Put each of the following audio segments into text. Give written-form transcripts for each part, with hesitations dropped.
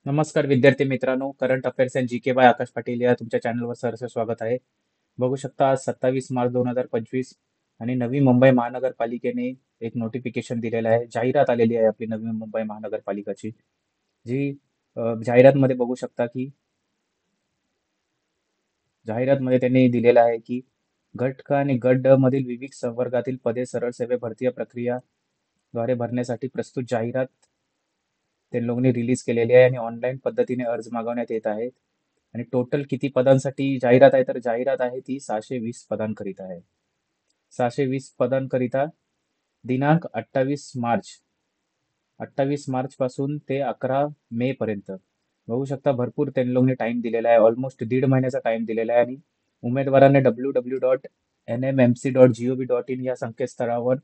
नमस्कार विद्यार्थी मित्रांनो, current affairs and G K by Akash Patil या तुमच्या चॅनलवर सहर्ष स्वागत आहे. बघू शकता आज 27 मार्च 2025 आणि नवी मुंबई महानगरपालिकेने एक नोटिफिकेशन दिलेलं आहे. जाहिरात आलेली आहे आपली नवी मुंबई महानगरपालिकाची. जी जाहिरातमध्ये बघू शकता की जाहिरातमध्ये त्यांनी दिलेलं आहे की गट क आणि गट ड मधील विविध संवर्गातील पदे सरळ सेवे भरती प्रक्रियाद्वारे भरण्यासाठी प्रस्तुत जाहिरात ते लोकांनी रिलीज केलेली आहे आणि ऑनलाईन पद्धतीने अर्ज मागवण्यात येत आहेत. आणि टोटल किती पदांसाठी जाहिरात आहे तर जाहिरात आहे ती 620 पदांकरिता आहे. 620 पदांकरिता दिनांक 28 मार्च पासून ते 11 मे पर्यंत. बघू शकता भरपूर त्यांनी लोकांनी टाइम दिलेला आहे. ऑलमोस्ट दीड महिन्याचा टाइम दिलेला आहे आणि उमेदवारांनी www.nmmc.gov.in या संकेतस्थळावर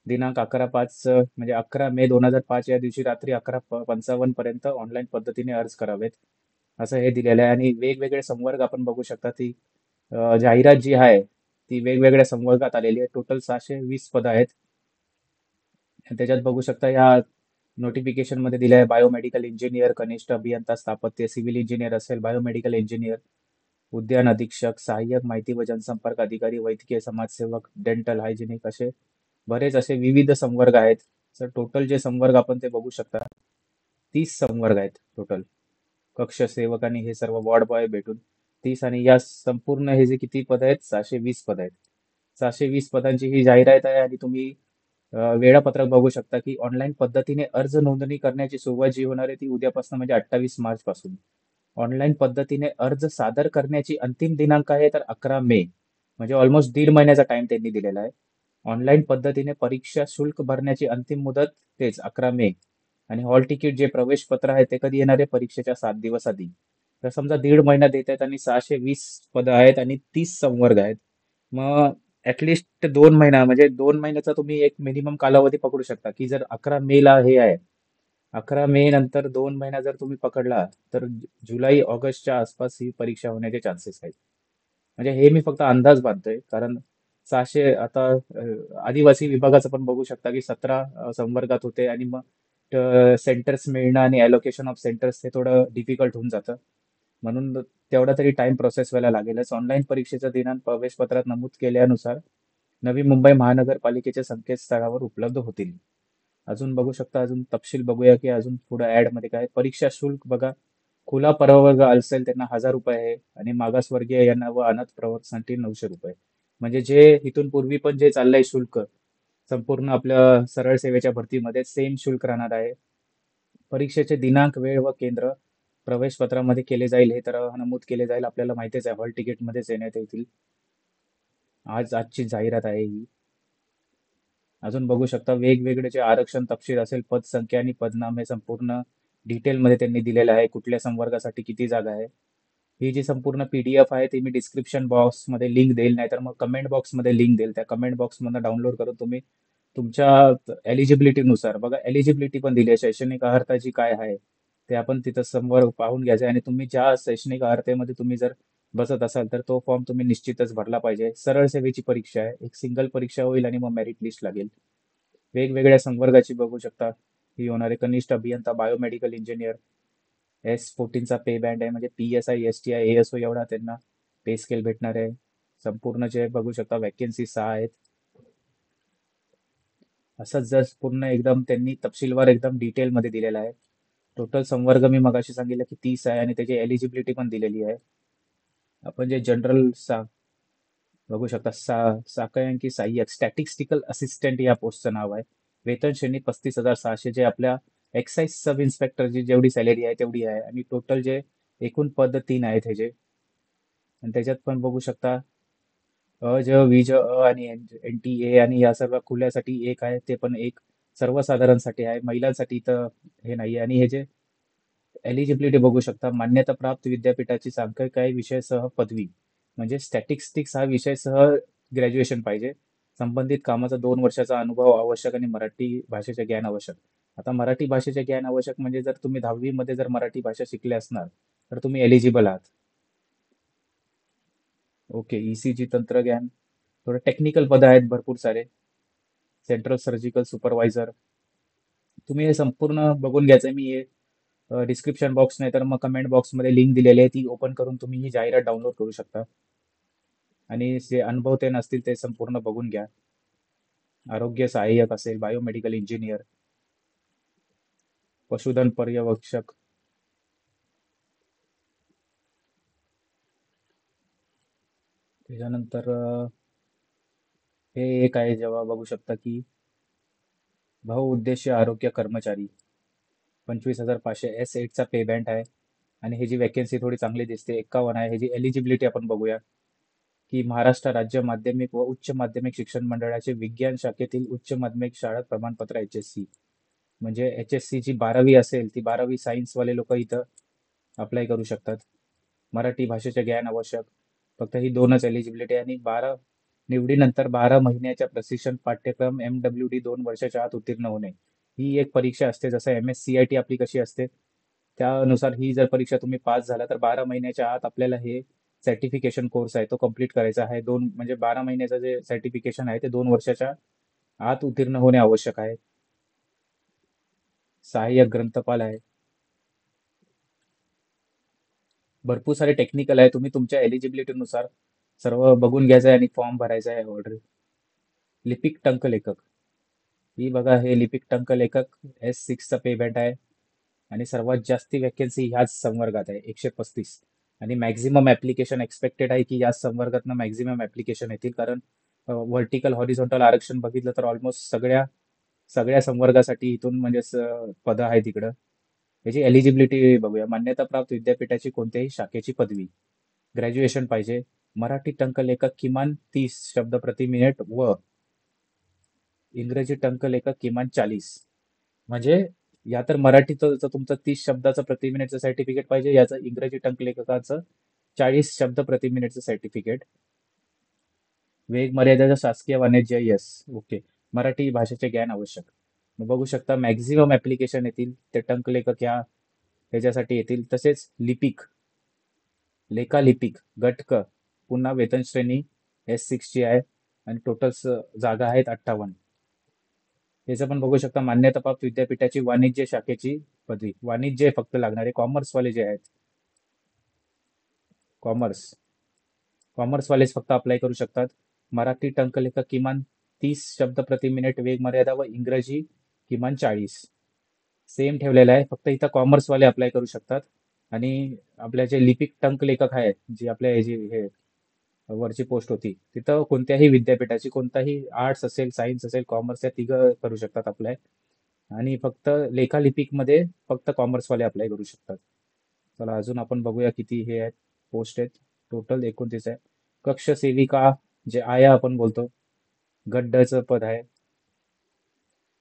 दिनांक 11/5 म्हणजे 11 मे 2005 या दिवशी रात्री 11:55 पर्यंत ऑनलाईन पद्धतीने अर्ज करावेत असं हे दिलेलं आहे. आणि वेगवेगळे संवर्ग आपण बघू शकता ती जाहिरात जी आहे ती वेगवेगळ्या संवर्गात आलेली आहे. टोटल 620 पदं आहेत. आणि त्याच्यात बघू शकता या नोटिफिकेशन मध्ये दिलं आहे बायोमेडिकल इंजिनियर, कनिष्ठ अभियंता स्थापत्य, सिव्हिल इंजिनियर असेल, बायोमेडिकल इंजिनियर, उद्यान अधीक्षक, सहाय्यक माहिती व जनसंपर्क अधिकारी, वैद्यकीय समाजसेवक, डेंटल हायजिनिक असे बरेच असे विविध संवर्ग आहेत. तर टोटल जे संवर्ग आपण ते बघू शकता 30 संवर्ग आहेत टोटल. कक्ष सेवक आणि हे सर्व वॉर्ड बॉय भेटून 30 आणि या संपूर्ण हे जे किती पद आहेत 620 पद आहेत. 620 पदांची ही जाहिरात आहे आणि तुम्ही वेळापत्रक बघू शकता की ऑनलाईन पद्धतीने अर्ज नोंदणी करण्याची सुरुवात जी होणार आहे ती उद्यापासून म्हणजे 28 मार्च पासून. ऑनलाईन पद्धतीने अर्ज सादर करण्याची अंतिम दिनांक आहे तर 11 मे, म्हणजे ऑलमोस्ट दीड महिन्याचा टाइम त्यांनी दिलेला आहे. ऑनलाईन पद्धतीने परीक्षा शुल्क भरण्याची अंतिम मुदत तेच 11 मे. आणि हॉल तिकीट जे प्रवेश पत्र आहे ते कधी येणार आहे परीक्षेच्या 7 दिवस आधी. तर समजा दीड महिना देत आहेत आणि 620 पदं आहेत आणि 30 संवर्ग आहेत. मग ऍटलिस्ट 2 महिना म्हणजे 2 महिन्याचा तुम्ही एक मिनिमम कालावधी पकडू शकता की जर 11 मे ला हे आहे, 11 मे नंतर 2 महिना जर तुम्ही पकडला तर जुलै ऑगस्टच्या आसपास ही परीक्षा होण्याचे चान्सेस आहेत. म्हणजे हे मी फक्त अंदाज बांधतोय कारण 600 आता आदिवासी विभागाचं पण बघू शकता की 17 संवर्गात होते आणि मग सेंटर्स मिळणं आणि अलोकेशन ऑफ सेंटर्स हे थोडं डिफिकल्ट होऊन जातं. म्हणून तेवढा तरी टाइम प्रोसेस व्हायला लागेलच. ऑनलाईन परीक्षेचा दिनांक प्रवेशपत्रात नमूद केल्यानुसार नवी मुंबई महानगरपालिकेच्या संकेतस्थळावर उपलब्ध होतील. अजून बघू शकता, अजून तपशील बघूया की अजून पुढे ऍड मध्ये काय. परीक्षा शुल्क बघा, खुला प्रवर्ग असेल त्यांना 1000 रुपये आहे आणि मागासवर्गीय यांना व अनाथ प्रवर्गासाठी 900 रुपये. म्हणजे जे इथून पूर्वी पण जे चाललंय शुल्क संपूर्ण आपल्या सरळ सेवेच्या भरतीमध्ये सेम शुल्क राहणार आहे. परीक्षेचे दिनांक, वेळ व केंद्र प्रवेशपत्रामध्ये केले जाईल हे तर नमूद केले जाईल. आपल्याला माहितीच आहे हॉल तिकीटमध्येच येण्यात येतील. आजची जाहिरात आहे ही. अजून बघू शकता वेगवेगळे जे आरक्षण तपशील असेल, पदसंख्या आणि पदनामे संपूर्ण डिटेलमध्ये त्यांनी दिलेलं आहे. कुठल्या संवर्गासाठी किती जागा आहे. ही जी संपूर्ण पीडीएफ आहे ती मी डिस्क्रिप्शन बॉक्समध्ये लिंक देईल, नाहीतर मग कमेंट बॉक्समध्ये लिंक देईल. त्या कमेंट बॉक्समधून डाउनलोड करून तुम्ही तुमच्या एलिजिबिलिटीनुसार बघा, एलिजिबिलिटी पण दिली आहे शैक्षणिक अर्हताची काय आहे ते आपण तिथं समोर पाहून घ्यायचं. आणि तुम्ही ज्या शैक्षणिक अर्हतेमध्ये तुम्ही जर बसत असाल तर तो फॉर्म तुम्ही निश्चितच भरला पाहिजे. सरळ सेवेची परीक्षा आहे, एक सिंगल परीक्षा होईल आणि मग मेरिट लिस्ट लागेल. वेगवेगळ्या संवर्गाची बघू शकता ही होणार आहे. कनिष्ठ अभियंता, बायोमेडिकल इंजिनियर, S14चा पे बँड आहे, म्हणजे PSI, STI, ASO एवढा त्यांना पे स्केल भेटणार आहे. संपूर्ण जे बघू शकता वॅकेन्सी 6 आहेत. असंच जर पूर्ण एकदम त्यांनी तपशीलवार एकदम डिटेलमध्ये दिलेला आहे. टोटल संवर्ग मी मगाशी सांगितलं की 30 आहे आणि त्याची एलिजिबिलिटी पण दिलेली आहे. आपण जे जनरल बघू शकता साकळ्यांकी सहाय्यक, स्टॅटिस्टिकल असिस्टंट या पोस्टचं नाव आहे. वेतन श्रेणी 35,600, जे आपल्या एक्साइज सब इन्स्पेक्टरची जेवढी सॅलरी आहे तेवढी आहे. आणि टोटल जे एकूण पद 3 आहेत ह्याचे. आणि त्याच्यात पण बघू शकता आणि NTA आणि या सर्व खुल्यासाठी एक आहे, ते पण एक सर्वसाधारणसाठी आहे. महिलांसाठी तर हे नाही. आणि हे जे एलिजिबिलिटी बघू शकता, मान्यता प्राप्त विद्यापीठाची सांख्यिकी विषयासह पदवी, म्हणजे स्टॅटिस्टिक्स हा विषयासह ग्रॅज्युएशन पाहिजे. संबंधित कामाचा 2 वर्षाचा अनुभव आवश्यक आणि मराठी भाषेचे ज्ञान आवश्यक. आता मराठी भाषेचे ज्ञान आवश्यक म्हणजे जर तुम्ही 10वी मध्ये जर मराठी भाषा शिकले असणार तर तुम्ही एलिजिबल आहात. ओके. ECG तंत्रज्ञान, थोडे टेक्निकल पद आहेत भरपूर सारे. Central surgical supervisor. तुम्ही हे संपूर्ण बघून घ्यायचं. मी हे डिस्क्रिप्शन बॉक्स नाही तर मग कमेंट बॉक्समध्ये लिंक दिलेली आहे, ती ओपन करून तुम्ही ही जाहिरात डाउनलोड करू शकता आणि जे अनुभव ते नसतील ते संपूर्ण बघून घ्या. आरोग्य सहाय्यक असेल, बायोमेडिकल इंजिनियर, पशुधन पर्यवेक्षक. त्याच्यानंतर हे एक आहे, जेव्हा बघू शकता की बहुउद्देशीय आरोग्य कर्मचारी 25,500 S8 चा पे बँड आहे. आणि ही जी वॅकन्सी थोडी चांगली दिसते, 51 आहे. ह्याची एलिजिबिलिटी आपण बघूया की महाराष्ट्र राज्य माध्यमिक व उच्च माध्यमिक शिक्षण मंडळाचे विज्ञान शाखेतील उच्च माध्यमिक शाळा प्रमाणपत्र HSC. म्हणजे HSC जी 12वी असेल, ती 12वी सायन्सवाले लोक इथं अप्लाय करू शकतात. मराठी भाषेचे ज्ञान आवश्यक. फक्त ही दोनच एलिजिबिलिटी आणि निवडीनंतर 12 महिन्याच्या प्रशिक्षण पाठ्यक्रम MWD 2 वर्षाच्या आत उत्तीर्ण होणे. ही एक परीक्षा असते, जसं MSCIT आपली कशी असते त्यानुसार ही जर परीक्षा तुम्ही पास झाला तर 12 महिन्याच्या आत आपल्याला हे सर्टिफिकेशन कोर्स आहे तो कम्प्लीट करायचा आहे. म्हणजे 12 महिन्याचं जे सर्टिफिकेशन आहे ते 2 वर्षाच्या आत उत्तीर्ण होणे आवश्यक आहे. सहाय्यक ग्रंथपाल आहे. भरपूर सारे टेक्निकल आहे, तुम्ही तुमच्या एलिजिबिलिटीनुसार सर्व बघून घ्यायचं आहे आणि फॉर्म भरायचा आहे ऑर्डर. लिपिक टंकलेखक, ही बघा, हे लिपिक टंकलेखक S6चा पे बँड आहे आणि सर्वात जास्ती वॅकन्सी ह्याच संवर्गात आहे, 135. आणि मॅक्झिमम ऍप्लिकेशन एक्सपेक्टेड आहे की याच संवर्गातनं मॅक्झिमम ऍप्लिकेशन येतील, कारण व्हर्टिकल हॉरिझॉन्टल आरक्षण बघितलं तर ऑलमोस्ट सगळ्या सगळ्या संवर्गासाठी इथून म्हणजे पदं आहेत इकडं. याची एलिजिबिलिटी बघूया. मान्यताप्राप्त विद्यापीठाची कोणत्याही शाखेची पदवी, ग्रॅज्युएशन पाहिजे, मराठी टंकलेखक किमान 30 शब्द प्रति मिनिट व इंग्रजी टंकलेखक किमान 40. म्हणजे या तर मराठीचं तुमचं 30 शब्दाचं प्रति मिनिटचं सर्टिफिकेट पाहिजे, याचं इंग्रजी टंकलेखकाचं 40 शब्द प्रति मिनिटचं सर्टिफिकेट. वेग मर्यादेचा शासकीय वाणिज्य यस, ओके. मराठी भाषेचे ज्ञान आवश्यक. मग बघू शकता मॅक्झिमम ऍप्लिकेशन येतील ते टंकलेखक ह्याच्यासाठी येतील. तसेच लिपिक, लेखालिपिक गट क, पुन्हा वेतन श्रेणी S6 ची आहे आणि टोटल जागा आहेत 58. त्याचं पण बघू शकता मान्यताप्राप्त विद्यापीठाची वाणिज्य शाखेची पदवी. वाणिज्य फक्त लागणारे कॉमर्सवाले जे आहेत, कॉमर्स कॉमर्सवालेच फक्त अप्लाय करू शकतात. मराठी टंकलेखक किमान 30 शब्द प्रति मिनिट वेग मर्यादा व इंग्रजी किमान 40. सेम ठेवलेलं आहे, फक्त इथं कॉमर्सवाले अप्लाय करू शकतात. आणि आपल्या जे लिपिक टंकलेखक आहेत, जी आपल्या हे वरची पोस्ट होती, तिथं कोणत्याही विद्यापीठाची, कोणताही आर्ट्स असेल, सायन्स असेल, कॉमर्स, या तिघं करू शकतात अप्लाय. आणि फक्त लेखालिपिकमध्ये फक्त कॉमर्सवाले अप्लाय करू शकतात. चला अजून आपण बघूया किती हे आहेत, पोस्ट आहेत. टोटल 29 आहे. कक्ष सेविका, जे आया आपण बोलतो, गट ड चं पद आहे.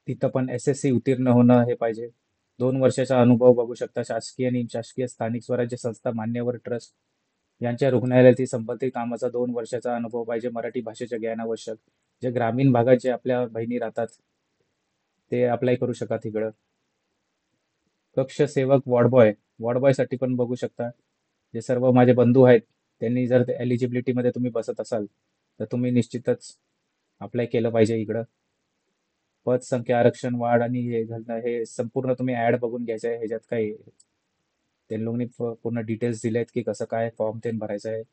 तिथं पण SSC उत्तीर्ण होणं हे पाहिजे. 2 वर्षाचा अनुभव बघू शकता. शासकीय निमशासकीय स्थानिक स्वराज्य संस्था, मान्यवर ट्रस्ट यांच्या रुग्णालयातील संबंधित कामाचा 2 वर्षाचा अनुभव पाहिजे. मराठी भाषेचे ज्ञान आवश्यक. जे ग्रामीण भागात जे आपल्या बहिणी राहतात ते अप्लाय करू शकतात इकडं. कक्ष सेवक, वॉर्ड बॉय साठी पण बघू शकता. जे सर्व माझे बंधू आहेत त्यांनी जर एलिजिबिलिटी मध्ये तुम्ही बसत असाल तर तुम्ही निश्चितच अप्लाय केलं पाहिजे इकडं. पद संख्या, आरक्षण वाढ आणि हे घालणं, हे संपूर्ण तुम्ही ऍड बघून घ्यायचं आहे. ह्याच्यात काही ते लोकांनी पूर्ण डिटेल्स दिले आहेत की कसं काय फॉर्म ते भरायचं आहे.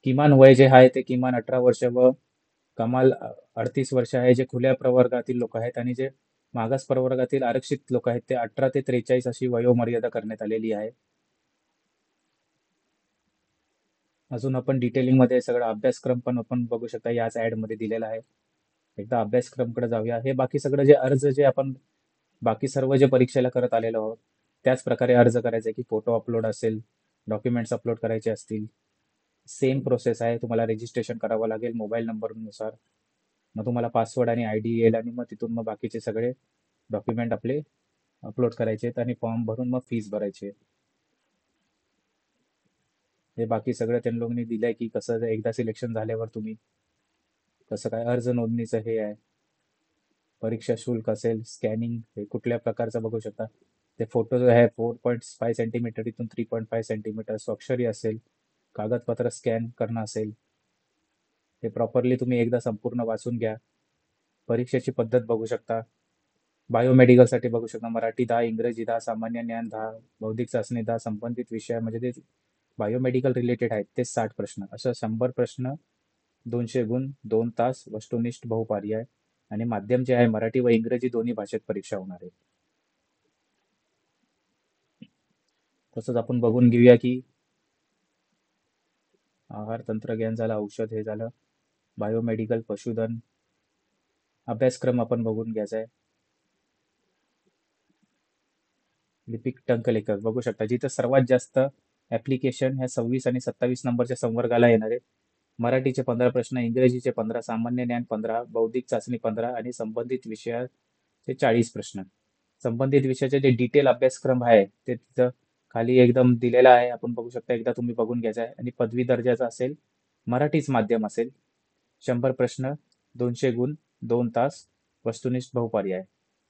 किमान वय जे आहे ते किमान 18 वर्ष व कमाल 38 वर्ष आहे. जे खुल्या प्रवर्गातील लोक आहेत आणि जे मागास प्रवर्गातील आरक्षित लोक आहेत ते 18 ते 43 अशी वयोमर्यादा करण्यात आलेली आहे. अजून आपण डिटेलिंग मध्ये सगळं अभ्यासक्रम पण आपण बघू शकता, याच ऍड मध्ये दिलेला आहे. एकदा अभ्यासक्रमकडे जाऊया. हे बाकी सगळं जे अर्ज जे आपण बाकी सर्व जे परीक्षेला करत आलेलो आहोत त्याच प्रकारे अर्ज करायचा आहे, की फोटो अपलोड असेल, डॉक्युमेंट्स अपलोड करायचे असतील. सेम प्रोसेस आहे. तुम्हाला रजिस्ट्रेशन करावं लागेल मोबाईल नंबरनुसार. मग तुम्हाला पासवर्ड आणि ID येईल आणि मग तिथून मग बाकीचे सगळे डॉक्युमेंट आपले अपलोड करायचे आहेत आणि फॉर्म भरून मग फीस भरायची आहे. हे बाकी सगळं त्यांनी लोकांनी दिलंय की कसं एकदा सिलेक्शन झाल्यावर तुम्ही कसं काय अर्ज नोंदणीचं हे आहे. परीक्षा शुल्क असेल, स्कॅनिंग, हे कुठल्या प्रकारचं बघू शकता. ते फोटो जो आहे 4.5 सेंटीमीटर इथून 3.5 सेंटीमीटर, स्वाक्षरी असेल, कागदपत्र स्कॅन करणं असेल, हे प्रॉपरली तुम्ही एकदा संपूर्ण वाचून घ्या. परीक्षेची पद्धत बघू शकता. बायोमेडिकलसाठी बघू शकता मराठी 10, इंग्रजी 10, सामान्य ज्ञान 10, बौद्धिक चाचणी 10, संबंधित विषय म्हणजे ते बायोमेडिकल रिलेटेड आहेत ते 60 प्रश्न. असं 100 प्रश्न, 200 गुण, 2 तास, वस्तुनिष्ठ बहुपर्याय आणि माध्यम जे आहे मराठी व इंग्रजी दोन्ही भाषेत परीक्षा होणार आहे. तसंच आपण बघून घेऊया की आहार तंत्रज्ञान झालं, औषध हे झालं, बायोमेडिकल, पशुधन, अभ्यासक्रम आपण बघून घ्यायचा आहे. लिपिक टंकलेखक बघू शकता जिथं सर्वात जास्त ऍप्लिकेशन ह्या 26 आणि 27 नंबरच्या संवर्गाला येणार आहे. मराठीचे 15 प्रश्न, इंग्रजीचे 15, सामान्य ज्ञान 15, बौद्धिक चाचणी 15 आणि संबंधित विषयाचे 40 प्रश्न. संबंधित विषयाचे जे डिटेल अभ्यासक्रम आहे ते तिथं खाली एकदम दिलेला आहे. आपण बघू शकता, एकदा तुम्ही बघून घ्यायचा आहे. आणि पदवी दर्जाचा असेल, मराठीच माध्यम असेल, 100 प्रश्न, 200 गुण, 2 तास, वस्तुनिष्ठ बहुपर्याय.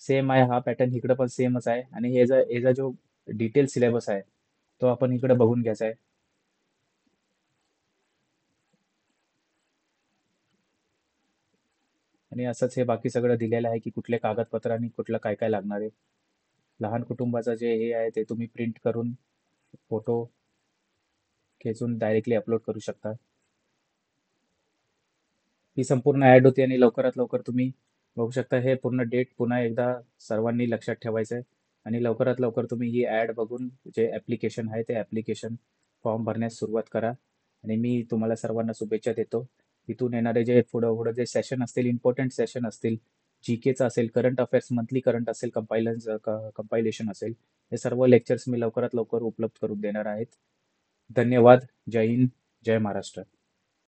सेम आहे हा पॅटर्न, इकडं पण सेमच आहे. आणि ह्याचा जो डिटेल सिलेबस आहे तो आपण इकडे बघून घ्यायचा आहे. आणि असंच हे बाकी सगळं दिलेलं आहे की कुठले कागदपत्र आणि कुठलं काय काय लागणार आहे. लहान कुटुंबाचं जे हे आहे ते तुम्ही प्रिंट करून फोटो खेचून डायरेक्टली अपलोड करू शकता. ही संपूर्ण ऍड होती आणि लवकरात लवकर तुम्ही बघू शकता. हे पूर्ण डेट पुन्हा एकदा सर्वांनी लक्षात ठेवायचं आहे. आणि लवकरात लवकर तुम्ही ही ऍड बघून जे ऍप्लिकेशन आहे ते ऍप्लिकेशन फॉर्म भरण्यास सुरुवात करा. आणि मी तुम्हाला सर्वांना शुभेच्छा देतो. इथून येणारे जे पुढं पुढं जे सेशन असतील, इम्पॉर्टंट सेशन असतील, जीकेचं असेल, करंट अफेअर्स, मंथली करंट असेल, कंपायलेशन असेल, हे सर्व लेक्चर्स मी लवकरात लवकर उपलब्ध करून देणार आहेत. धन्यवाद. जय हिंद. जय महाराष्ट्र.